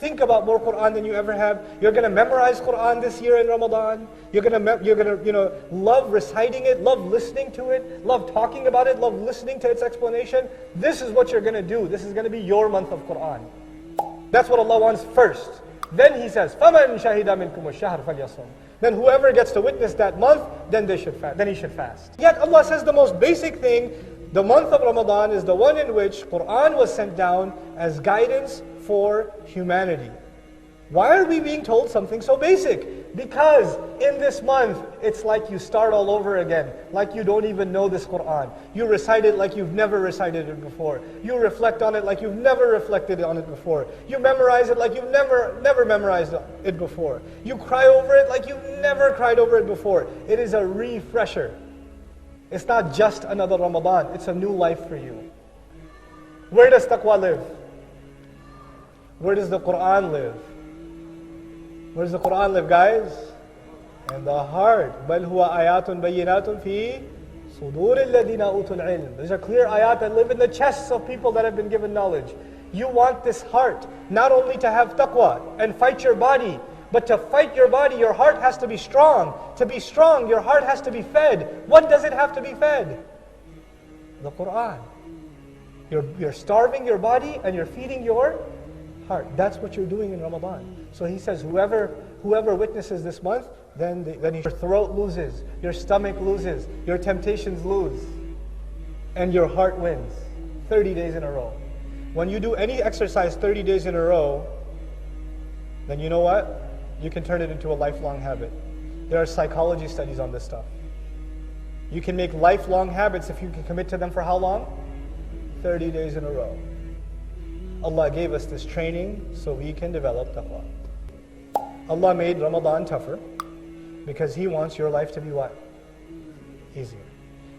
think about more Qur'an than you ever have. You're going to memorize Qur'an this year in Ramadan. You're going to love reciting it, love listening to it, love talking about it, love listening to its explanation. This is what you're going to do. This is going to be your month of Qur'an. That's what Allah wants first. Then He says, فَمَنْ شَهِدَ مِنْكُمُ الشَّهْرَ فَلْيَصُمْ. Then whoever gets to witness that month, then he should fast. Yet Allah says the most basic thing, the month of Ramadan is the one in which Qur'an was sent down as guidance for humanity. Why are we being told something so basic? Because in this month, it's like you start all over again, like you don't even know this Qur'an. You recite it like you've never recited it before. You reflect on it like you've never reflected on it before. You memorize it like you've never memorized it before. You cry over it like you've never cried over it before. It is a refresher. It's not just another Ramadan, it's a new life for you. Where does taqwa live? Where does the Qur'an live? Where does the Qur'an live, guys? In the heart. بَلْ هُوَ آيَاتٌ بَيِّنَاتٌ فِي صُدُورِ الَّذِينَ أُوتُوا الْعِلْمِ. These are clear ayat that live in the chests of people that have been given knowledge. You want this heart, not only to have taqwa and fight your body, but to fight your body, your heart has to be strong. To be strong, your heart has to be fed. What does it have to be fed? The Qur'an. You're starving your body and you're feeding your heart. That's what you're doing in Ramadan. So He says, whoever witnesses this month, then your throat loses, your stomach loses, your temptations lose, and your heart wins. 30 days in a row. When you do any exercise 30 days in a row, then you know what? You can turn it into a lifelong habit. There are psychology studies on this stuff. You can make lifelong habits if you can commit to them for how long? 30 days in a row. Allah gave us this training so we can develop taqwa. Allah made Ramadan tougher because He wants your life to be what? Easier.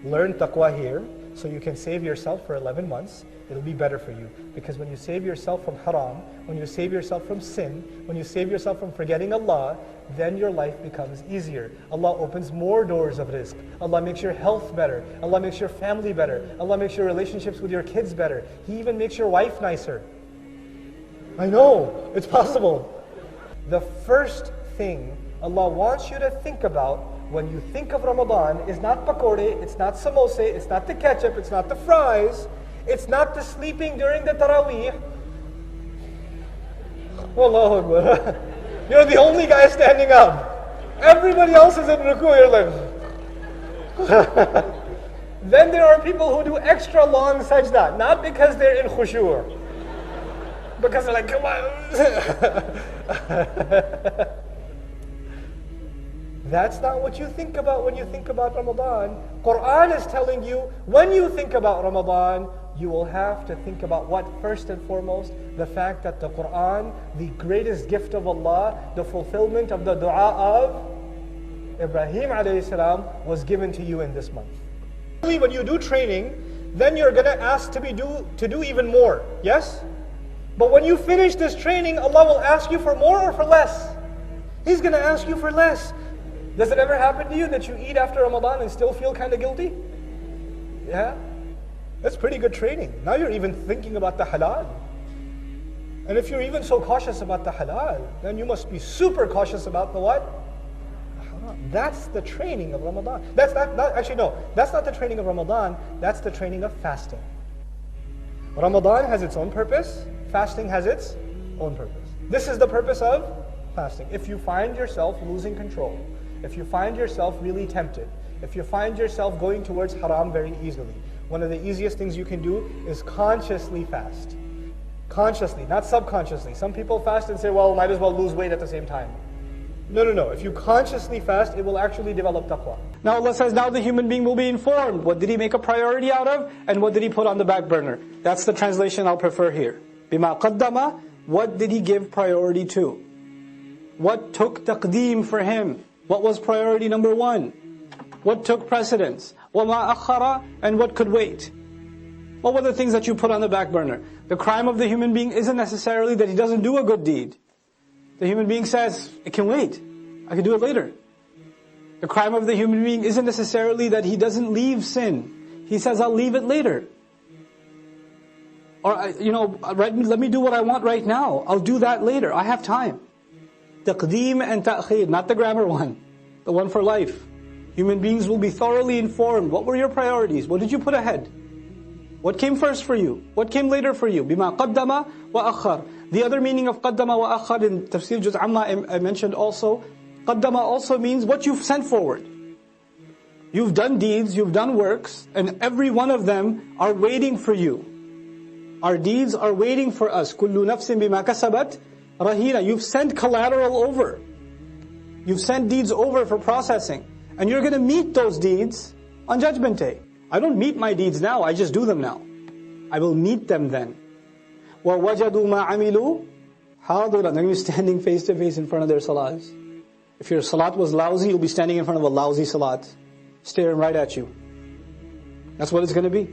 Learn taqwa here so you can save yourself for 11 months. It'll be better for you. Because when you save yourself from haram, when you save yourself from sin, when you save yourself from forgetting Allah, then your life becomes easier. Allah opens more doors of rizq. Allah makes your health better. Allah makes your family better. Allah makes your relationships with your kids better. He even makes your wife nicer. I know, it's possible. The first thing Allah wants you to think about when you think of Ramadan is not pakode, it's not samosa, it's not the ketchup, it's not the fries, it's not the sleeping during the Taraweeh. Allahu Akbar. You're the only guy standing up. Everybody else is in ruku, you're like... Then there are people who do extra long sajda, not because they're in khushu', because they're like, come on. That's not what you think about when you think about Ramadan. Qur'an is telling you, when you think about Ramadan, you will have to think about what? First and foremost, the fact that the Qur'an, the greatest gift of Allah, the fulfillment of the dua of Ibrahim alayhi salam, was given to you in this month. When you do training, then you're going to ask to do even more, yes? But when you finish this training, Allah will ask you for more or for less? He's going to ask you for less. Does it ever happen to you that you eat after Ramadan and still feel kind of guilty? Yeah? That's pretty good training. Now you're even thinking about the halal. And if you're even so cautious about the halal, then you must be super cautious about the what? The haram. That's the training of Ramadan. That's not the training of Ramadan, that's the training of fasting. Ramadan has its own purpose, fasting has its own purpose. This is the purpose of fasting. If you find yourself losing control, if you find yourself really tempted, if you find yourself going towards haram very easily, one of the easiest things you can do is consciously fast. Consciously, not subconsciously. Some people fast and say, well, might as well lose weight at the same time. No. If you consciously fast, it will actually develop taqwa. Now Allah says, now the human being will be informed. What did he make a priority out of? And what did he put on the back burner? That's the translation I'll prefer here. Bima qaddama, what did he give priority to? What took taqdeem for him? What was priority number one? What took precedence? وَمَا أَخَّرَ, and what could wait? What were the things that you put on the back burner? The crime of the human being isn't necessarily that he doesn't do a good deed. The human being says, it can wait. I can do it later. The crime of the human being isn't necessarily that he doesn't leave sin. He says, I'll leave it later. Or, let me do what I want right now. I'll do that later. I have time. Taqdeem and ta'khir, not the grammar one. The one for life. Human beings will be thoroughly informed. What were your priorities? What did you put ahead? What came first for you? What came later for you? Bima qaddama wa akhar. The other meaning of qaddama wa akhar in Tafsir Juz Amma I mentioned also. Qaddama also means what you've sent forward. You've done deeds, you've done works, and every one of them are waiting for you. Our deeds are waiting for us. Kullu nafsin bima kasabat rahina. You've sent collateral over. You've sent deeds over for processing. And you're going to meet those deeds on Judgment Day. I don't meet my deeds now, I just do them now. I will meet them then. وَوَجَدُوا مَا عَمِلُوا حَاضِرًا. They're going to be standing face to face in front of their salats. If your salat was lousy, you'll be standing in front of a lousy salat, staring right at you. That's what it's going to be.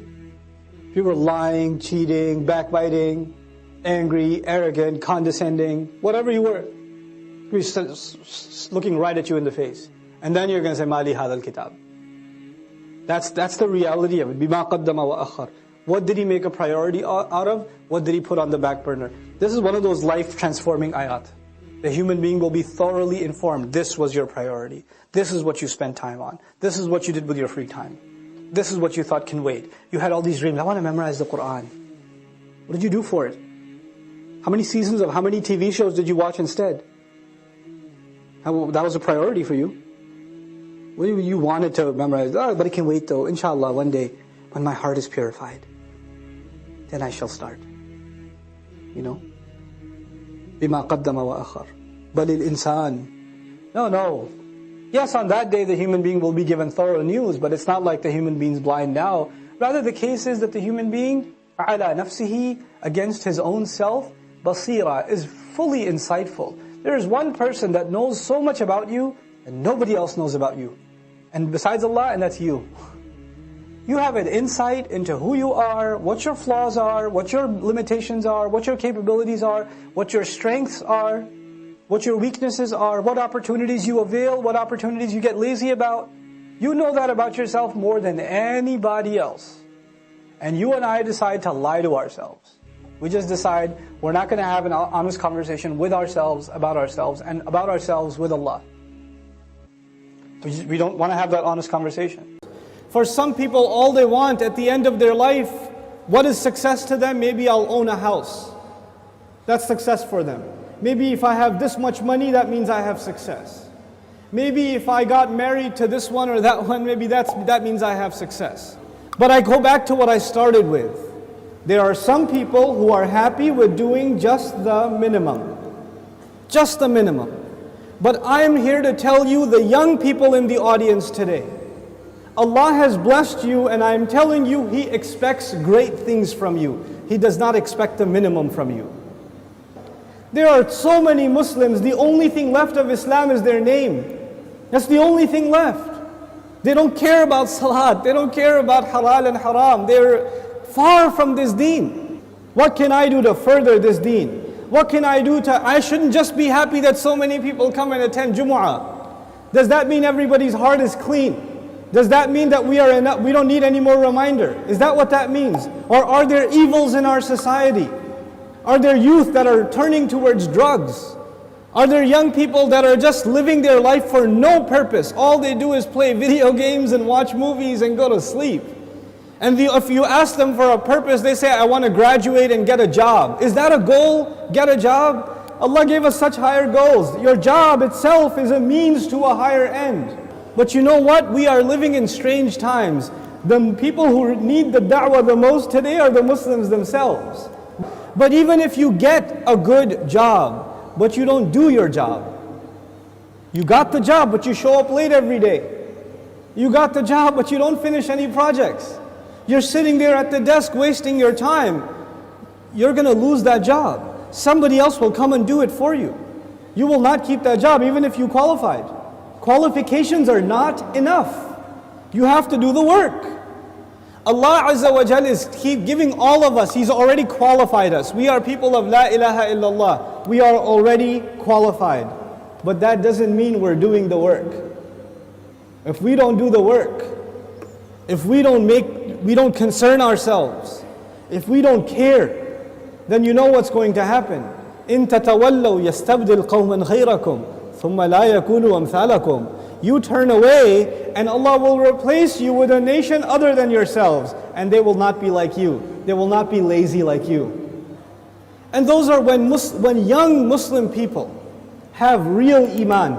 If you were lying, cheating, backbiting, angry, arrogant, condescending, whatever you were, looking right at you in the face. And then you're going to say, Mali hadal kitab. That's the reality of it. Bima qaddama wa akhar. What did he make a priority out of? What did he put on the back burner? This is one of those life-transforming ayat. The human being will be thoroughly informed. This was your priority. This is what you spent time on. This is what you did with your free time. This is what you thought can wait. You had all these dreams. I want to memorize the Qur'an. What did you do for it? How many seasons of how many TV shows did you watch instead? That was a priority for you. What you wanted to memorize? Oh, but it can wait though. Inshallah, one day, when my heart is purified, then I shall start. بِمَا قَدَّمَ وَأَخَرَ بَلِ الْإِنسَانِ. No. Yes, on that day the human being will be given thorough news, but it's not like the human being's blind now. Rather, the case is that the human being, عَلَى نَفْسِهِ, against his own self, basira, is fully insightful. There is one person that knows so much about you, and nobody else knows about you. And besides Allah, and that's you. You have an insight into who you are, what your flaws are, what your limitations are, what your capabilities are, what your strengths are, what your weaknesses are, what opportunities you avail, what opportunities you get lazy about. You know that about yourself more than anybody else. And you and I decide to lie to ourselves. We just decide we're not going to have an honest conversation with ourselves, and about ourselves with Allah. We don't want to have that honest conversation. For some people, all they want at the end of their life, what is success to them? Maybe I'll own a house. That's success for them. Maybe if I have this much money, that means I have success. Maybe if I got married to this one or that one, maybe that means I have success. But I go back to what I started with. There are some people who are happy with doing just the minimum. Just the minimum. But I am here to tell you, the young people in the audience today, Allah has blessed you, and I am telling you, He expects great things from you. He does not expect the minimum from you. There are so many Muslims, the only thing left of Islam is their name. That's the only thing left. They don't care about salat, they don't care about halal and haram. They're far from this deen. What can I do to further this deen? What can I do I shouldn't just be happy that so many people come and attend Jumu'ah. Does that mean everybody's heart is clean? Does that mean that we don't need any more reminder? Is that what that means? Or are there evils in our society? Are there youth that are turning towards drugs? Are there young people that are just living their life for no purpose? All they do is play video games and watch movies and go to sleep. And if you ask them for a purpose, they say, I want to graduate and get a job. Is that a goal? Get a job? Allah gave us such higher goals. Your job itself is a means to a higher end. But you know what? We are living in strange times. The people who need the da'wah the most today are the Muslims themselves. But even if you get a good job, but you don't do your job. You got the job, but you show up late every day. You got the job, but you don't finish any projects. You're sitting there at the desk wasting your time. You're going to lose that job. Somebody else will come and do it for you. You will not keep that job even if you qualified. Qualifications are not enough. You have to do the work. Allah Azza wa Jal is giving all of us, He's already qualified us. We are people of La ilaha illallah. We are already qualified. But that doesn't mean we're doing the work. If we don't do the work, if we don't concern ourselves, if we don't care, then you know what's going to happen. إِن تَتَوَلَّوْا يَسْتَبْدِلْ قَوْمًا غَيْرَكُمْ ثُمَّ لَا يَكُونُوا أَمْثَالَكُمْ. You turn away and Allah will replace you with a nation other than yourselves, and they will not be like you. They will not be lazy like you. And those are when young Muslim people have real iman.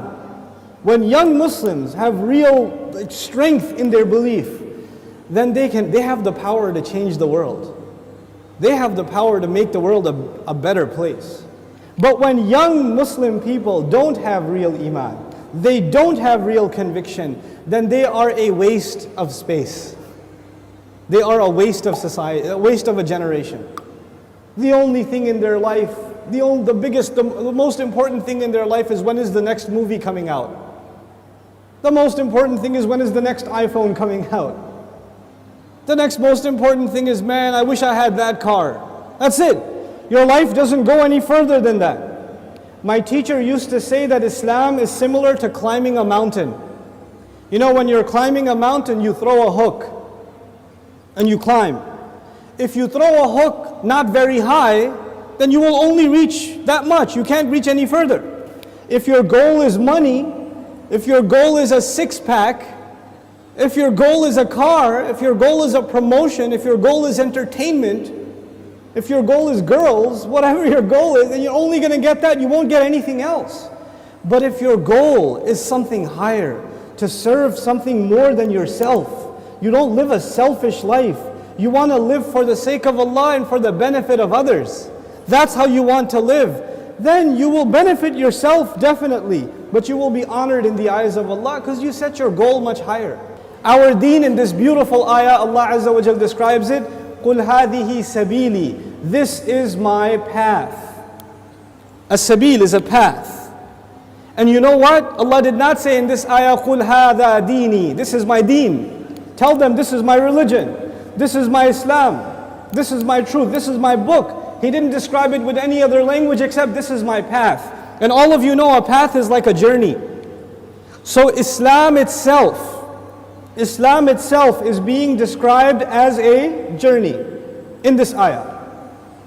When young Muslims have real strength in their belief, then they have the power to change the world. They have the power to make the world a better place. But when young Muslim people don't have real iman, they don't have real conviction, then they are a waste of space. They are a waste of society, a waste of a generation. The only thing in their life, the most important thing in their life is when is the next movie coming out. The most important thing is when is the next iPhone coming out. The next most important thing is, man, I wish I had that car. That's it. Your life doesn't go any further than that. My teacher used to say that Islam is similar to climbing a mountain. You know, when you're climbing a mountain, you throw a hook and you climb. If you throw a hook not very high, then you will only reach that much. You can't reach any further. If your goal is money, if your goal is a six-pack, if your goal is a car, if your goal is a promotion, if your goal is entertainment, if your goal is girls, whatever your goal is, then you're only going to get that, you won't get anything else. But if your goal is something higher, to serve something more than yourself, you don't live a selfish life. You want to live for the sake of Allah and for the benefit of others. That's how you want to live. Then you will benefit yourself definitely, but you will be honored in the eyes of Allah because you set your goal much higher. Our deen in this beautiful ayah, Allah Azza wa Jal describes it, قُلْ هَذِهِ سَبِيلِي. This is my path. As-sabil is a path. And you know what? Allah did not say in this ayah, قُلْ هَذَا دِينِي. This is my deen. Tell them this is my religion. This is my Islam. This is my truth. This is my book. He didn't describe it with any other language except this is my path. And all of you know a path is like a journey. So Islam itself is being described as a journey in this ayah.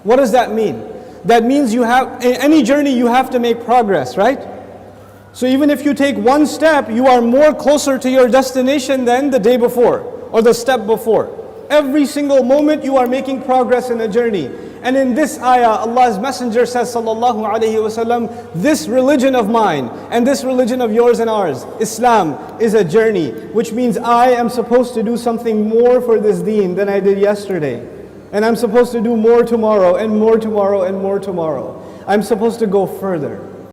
What does that mean? That means in any journey you have to make progress, right? So even if you take one step, you are more closer to your destination than the day before or the step before. Every single moment you are making progress in a journey. And in this ayah, Allah's Messenger says, sallallahu alayhi wasallam, this religion of mine and this religion of yours and ours, Islam, is a journey, which means I am supposed to do something more for this deen than I did yesterday. And I'm supposed to do more tomorrow and more tomorrow and more tomorrow. I'm supposed to go further.